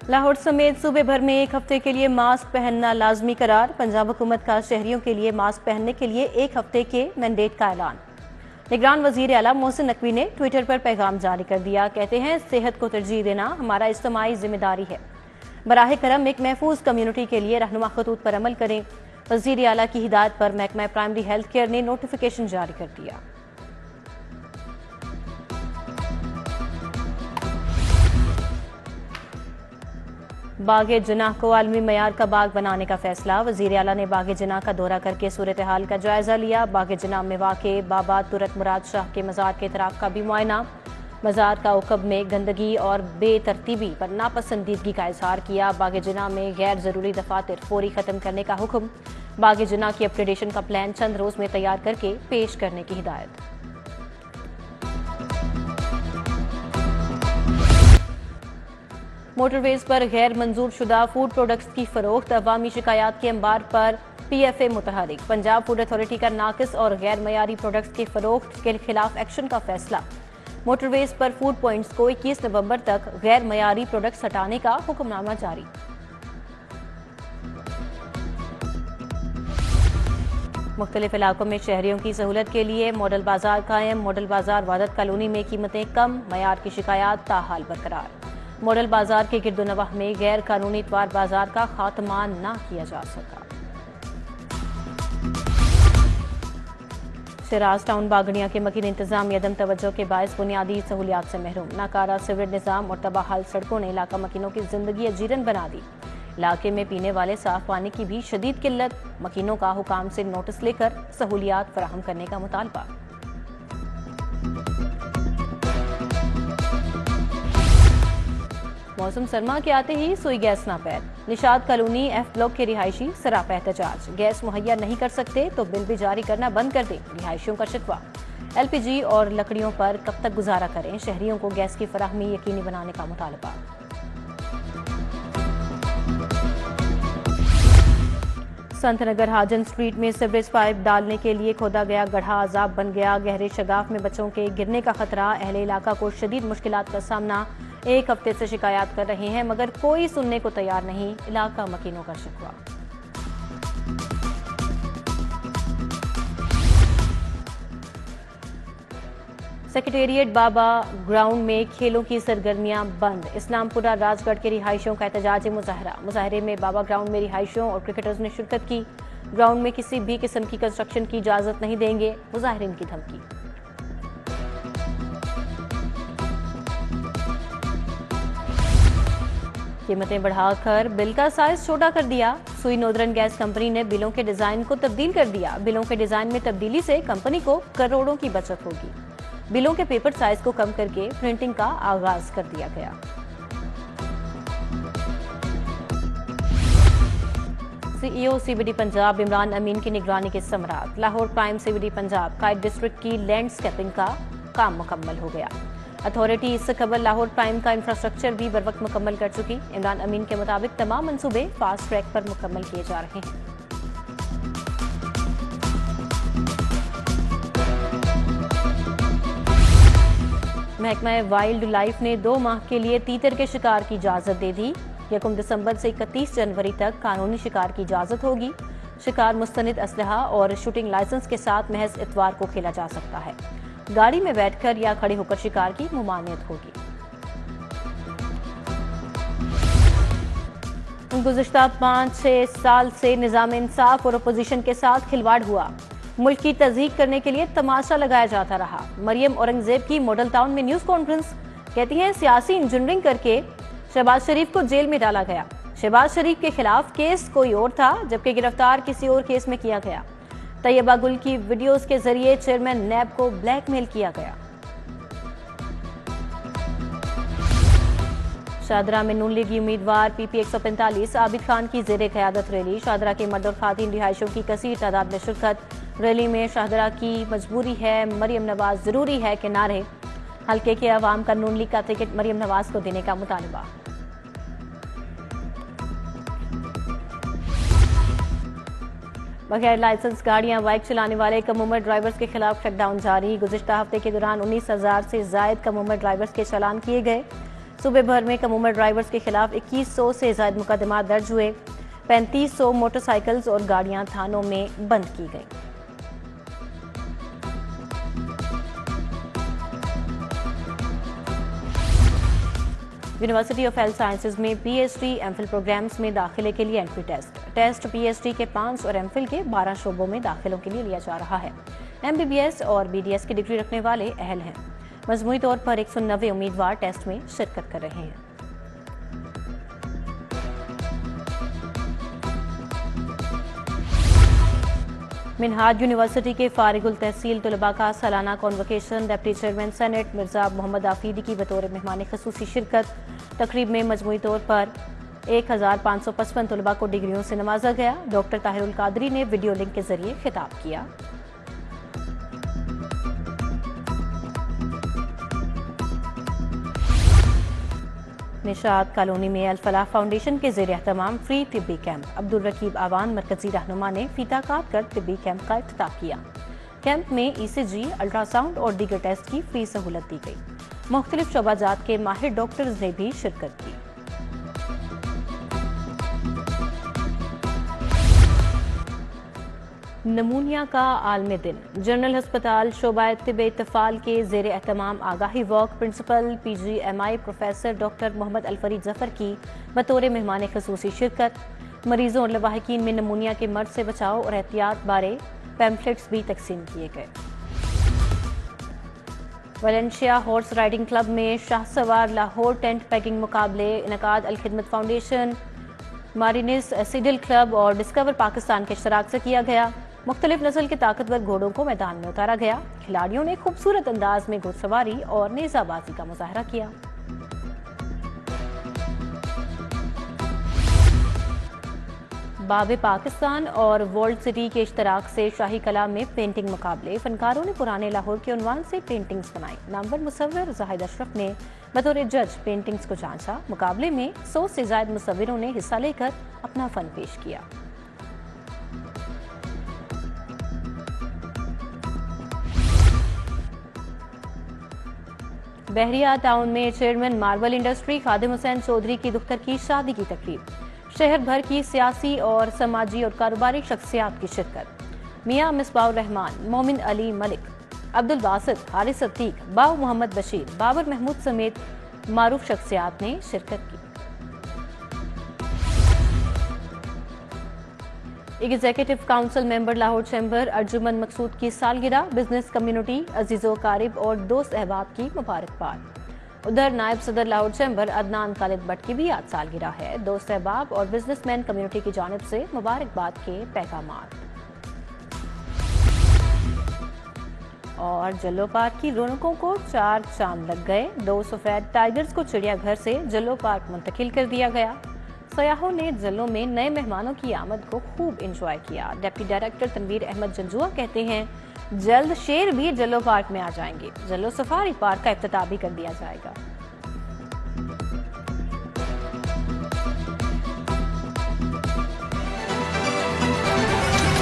لاہور سمیت صوبے بھر میں ایک ہفتے کے لیے ماسک پہننا لازمی قرار۔ پنجاب حکومت کا شہریوں کے لیے ماسک پہننے کے لیے ایک ہفتے کے مینڈیٹ کا اعلان۔ نگران وزیر اعلیٰ محسن نقوی نے ٹویٹر پر پیغام جاری کر دیا۔ کہتے ہیں صحت کو ترجیح دینا ہمارا اجتماعی ذمہ داری ہے۔ براہ کرم ایک محفوظ کمیونٹی کے لیے رہنما خطوط پر عمل کریں۔ وزیر اعلیٰ کی ہدایت پر محکمہ پرائمری ہیلتھ کیئر نے نوٹیفیکیشن جاری کر دیا۔ باغ جناح کو عالمی معیار کا باغ بنانے کا فیصلہ۔ وزیر اعلیٰ نے باغ جناح کا دورہ کر کے صورتحال کا جائزہ لیا۔ باغ جناح میں واقع بابا ترک مراد شاہ کے مزار کے اطراف کا بھی معائنہ۔ مزار کا عقب میں گندگی اور بے ترتیبی پر ناپسندیدگی کا اظہار کیا۔ باغ جناح میں غیر ضروری دفاتر فوری ختم کرنے کا حکم۔ باغ جناح کی اپ گریڈیشن کا پلان چند روز میں تیار کر کے پیش کرنے کی ہدایت۔ موٹر ویز پر غیر منظور شدہ فوڈ پروڈکٹس کی فروخت۔ عوامی شکایات کے انبار پر پی ایف اے متحرک۔ پنجاب فوڈ اتھارٹی کا ناقص اور غیر معیاری پروڈکٹس کی فروخت کے خلاف ایکشن کا فیصلہ۔ موٹر ویز پر فوڈ پوائنٹس کو 21 نومبر تک غیر معیاری پروڈکٹس ہٹانے کا حکم نامہ جاری۔ مختلف علاقوں میں شہریوں کی سہولت کے لیے ماڈل بازار قائم۔ ماڈل بازار وحدت کالونی میں قیمتیں کم، معیار کی شکایات تاحال برقرار۔ ماڈل بازار کے گرد و نواح میں غیر قانونی اتوار بازار کا خاتمہ نہ کیا جا سکا۔ شیراز ٹاؤن باگڑیاں کے مکین انتظامی عدم توجہ کے باعث بنیادی سہولیات سے محروم۔ ناکارہ سیوریج نظام اور تباہ حال سڑکوں نے علاقہ مکینوں کی زندگی اجیرن بنا دی۔ علاقے میں پینے والے صاف پانی کی بھی شدید قلت۔ مکینوں کا حکام سے نوٹس لے کر سہولیات فراہم کرنے کا مطالبہ۔ موسم سرما کے آتے ہی سوئی گیس ناپید۔ نشاط کالونی ایف بلاک کے رہائشی سراپا احتجاج۔ گیس مہیا نہیں کر سکتے تو بل بھی جاری کرنا بند کر دیں، رہائشیوں کا شکوہ۔ ایل پی جی اور لکڑیوں پر کب تک گزارا کریں، شہریوں کو گیس کی فراہمی یقینی بنانے کا مطالبہ۔ سنت نگر ہاجن سٹریٹ میں سیوریج پائپ ڈالنے کے لیے کھودا گیا گڑھا عذاب بن گیا۔ گہرے شگاف میں بچوں کے گرنے کا خطرہ۔ اہل علاقہ کو شدید مشکلات کا سامنا۔ ایک ہفتے سے شکایات کر رہے ہیں مگر کوئی سننے کو تیار نہیں، علاقہ مکینوں کا شکوہ۔ سیکریٹریٹ بابا گراؤنڈ میں کھیلوں کی سرگرمیاں بند۔ اسلام پورہ راج گڑھ کے رہائشیوں کا احتجاجی مظاہرہ۔ مظاہرے میں بابا گراؤنڈ میں رہائشیوں اور کرکٹرز نے شرکت کی۔ گراؤنڈ میں کسی بھی قسم کی کنسٹرکشن کی اجازت نہیں دیں گے، مظاہرین کی دھمکی۔ قیمتیں بڑھا کر بل کا سائز چھوٹا کر دیا۔ سوئی نودرن گیس کمپنی نے بلوں کے ڈیزائن کو تبدیل کر دیا۔ بلوں کے ڈیزائن میں تبدیلی سے کمپنی کو کروڑوں کی بچت ہوگی۔ بلوں کے پیپر سائز کو کم کر کے پرنٹنگ کا آغاز کر دیا گیا۔ C E O C B D Punjab Imran Amin کی نگرانی کے ثمرات۔ Lahore prime C B D Punjab kite district کی لینڈ سکیپنگ کا کام مکمل ہو گیا۔ اتھارٹی اس سے قبل لاہور پرائم کا انفراسٹرکچر بھی بروقت مکمل کر چکی۔ عمران امین کے مطابق تمام منصوبے فاسٹ ٹریک پر مکمل کیے جا رہے ہیں۔ محکمہ وائلڈ لائف نے 2 ماہ کے لیے تیتر کے شکار کی اجازت دے دی۔ 1 دسمبر سے 31 جنوری تک قانونی شکار کی اجازت ہوگی۔ شکار مستند اسلحہ اور شوٹنگ لائسنس کے ساتھ محض اتوار کو کھیلا جا سکتا ہے۔ گاڑی میں بیٹھ کر یا کھڑے ہو کر شکار کی ممانعت ہوگی۔ گزشتہ 5-6 سال سے نظام انصاف اور اپوزیشن کے ساتھ کھلواڑ ہوا۔ ملک کی تضحیک کرنے کے لیے تماشا لگایا جاتا رہا۔ مریم اورنگزیب کی ماڈل ٹاؤن میں نیوز کانفرنس۔ کہتی ہیں سیاسی انجینئرنگ کر کے شہباز شریف کو جیل میں ڈالا گیا۔ شہباز شریف کے خلاف کیس کوئی اور تھا جبکہ گرفتار کسی اور کیس میں کیا گیا۔ طیبہ گل کی ویڈیوز کے ذریعے چیئرمین نیب کو بلیک میل کیا گیا۔ شاہدرہ میں نون لیگی امیدوار پی پی 145 عابد خان کی زیر قیادت ریلی۔ شاہدرہ کے مرد اور خواتین رہائشیوں کی کثیر تعداد میں شرکت۔ ریلی میں شاہدرہ کی مجبوری ہے، مریم نواز ضروری ہے کے نعرے۔ حلقے کے عوام کا نون لیگ کا ٹکٹ مریم نواز کو دینے کا مطالبہ۔ بغیر لائسنس گاڑیاں بائک چلانے والے کم عمر ڈرائیورز کے خلاف کریک ڈاؤن جاری۔ گزشتہ ہفتے کے دوران 19,000 سے زائد کم عمر ڈرائیورز کے چالان کیے گئے۔ صوبے بھر میں کم عمر ڈرائیورز کے خلاف 2100 سے زائد مقدمات درج ہوئے، 3500 موٹر سائیکلز اور گاڑیاں تھانوں میں بند کی گئیں۔ یونیورسٹی آف ہیلتھ سائنسز میں P H D M Phil programs میں داخلے کے لیے entry test P H D کے 5 اور ایم فل کے 12 شعبوں میں داخلوں کے لیے لیا جا رہا ہے۔ ایم بی بی ایس اور بی ڈی ایس کی ڈگری رکھنے والے اہل ہیں۔ مجموعی طور پر 190 امیدوار ٹیسٹ میں شرکت کر رہے ہیں۔ منہاج یونیورسٹی کے فارغ التحصیل طلباء کا سالانہ convocation deputy chairman senate Mirza Muhammad Afridi کی بطور مہمان خصوصی شرکت۔ تقریب میں مجموعی طور پر 1555 طلباء کو ڈگریوں سے نوازا گیا۔ ڈاکٹر طاہر القادری نے ویڈیو لنک کے ذریعے خطاب کیا۔ نشاط کالونی میں الفلاح فاؤنڈیشن کے زیر اہتمام فری طبی کیمپ۔ عبدالرقیب آوان مرکزی رہنما نے فیتہ کاٹ کر طبی کیمپ کا افتتاح کیا۔ کیمپ میں ای سی جی، الٹرا ساؤنڈ اور دیگر ٹیسٹ کی فری سہولت دی گئی۔ مختلف شعبہ جات کے ماہر ڈاکٹرز نے بھی شرکت کی۔ نمونیا کا عالمی دن۔ جنرل ہسپتال شعبہ طب اطفال کے زیر اہتمام آگاہی واک پرنسپل پی جی ایم آئی پروفیسر ڈاکٹر محمد الفرید ظفر کی بطور مہمان خصوصی شرکت۔ مریضوں اور لواحقین میں نمونیا کے مرض سے بچاؤ اور احتیاط بارے پیمفلیٹس بھی تقسیم کیے گئے۔ ویلنشیا ہارس رائڈنگ کلب میں شاہ سوار لاہور ٹینٹ پیکنگ مقابلے انعقاد۔ الخدمت فاؤنڈیشن، مارینس سیڈل کلب اور ڈسکور پاکستان کے اشتراک سے کیا گیا۔ مختلف نسل کے طاقتور گھوڑوں کو میدان میں اتارا گیا۔ کھلاڑیوں نے خوبصورت انداز میں گھڑ سواری اور نیزہ بازی کا مظاہرہ کیا۔ باب پاکستان اور ورلڈ سٹی کے اشتراک سے شاہی کلا میں پینٹنگ مقابلے۔ فنکاروں نے پرانے لاہور کے عنوان سے پینٹنگز بنائی۔ نامور مصور زاہد اشرف نے بطور جج پینٹنگز کو جانچا۔ مقابلے میں 100 سے زائد مصوروں نے حصہ لے کر اپنا فن پیش کیا۔ بحریہ ٹاؤن میں chairman marble industry Khadim Hussain Chaudhry کی دختر کی شادی کی تقریب۔ شہر بھر کی سیاسی اور سماجی اور کاروباری شخصیات کی شرکت۔ میاں مصباح الرحمان، مومن علی ملک، عبدالباسط، حارث صدیق، باؤ محمد بشیر، بابر محمود سمیت معروف شخصیات نے شرکت کی۔ ایگزیکٹو کونسل ممبر لاہور چیمبر ارجمند مقصود کی سالگرہ۔ بزنس کمیونٹی، عزیز و اقارب اور دوست احباب کی مبارکباد۔ ادھر نائب صدر Lahore chamber Adnan Khalid but کی بھی آج سالگرہ ہے۔ دوست احباب اور بزنس مین کمیونٹی کی جانب سے مبارکباد کے پیغامات۔ اور جلو پارک کی رونقوں کو 4 چاند لگ گئے۔ 2 سفید ٹائیگرز کو چڑیا گھر سے جلو پارک منتقل کر دیا گیا۔ سیاحوں نے جلو میں نئے مہمانوں کی آمد کو خوب انجوائے کیا۔ ڈپٹی ڈائریکٹر تنویر احمد جنجوعہ کہتے ہیں جلد شیر بھی جلو پارک میں آ جائیں گے۔ جلو سفاری پارک کا افتتاح بھی کر دیا جائے گا۔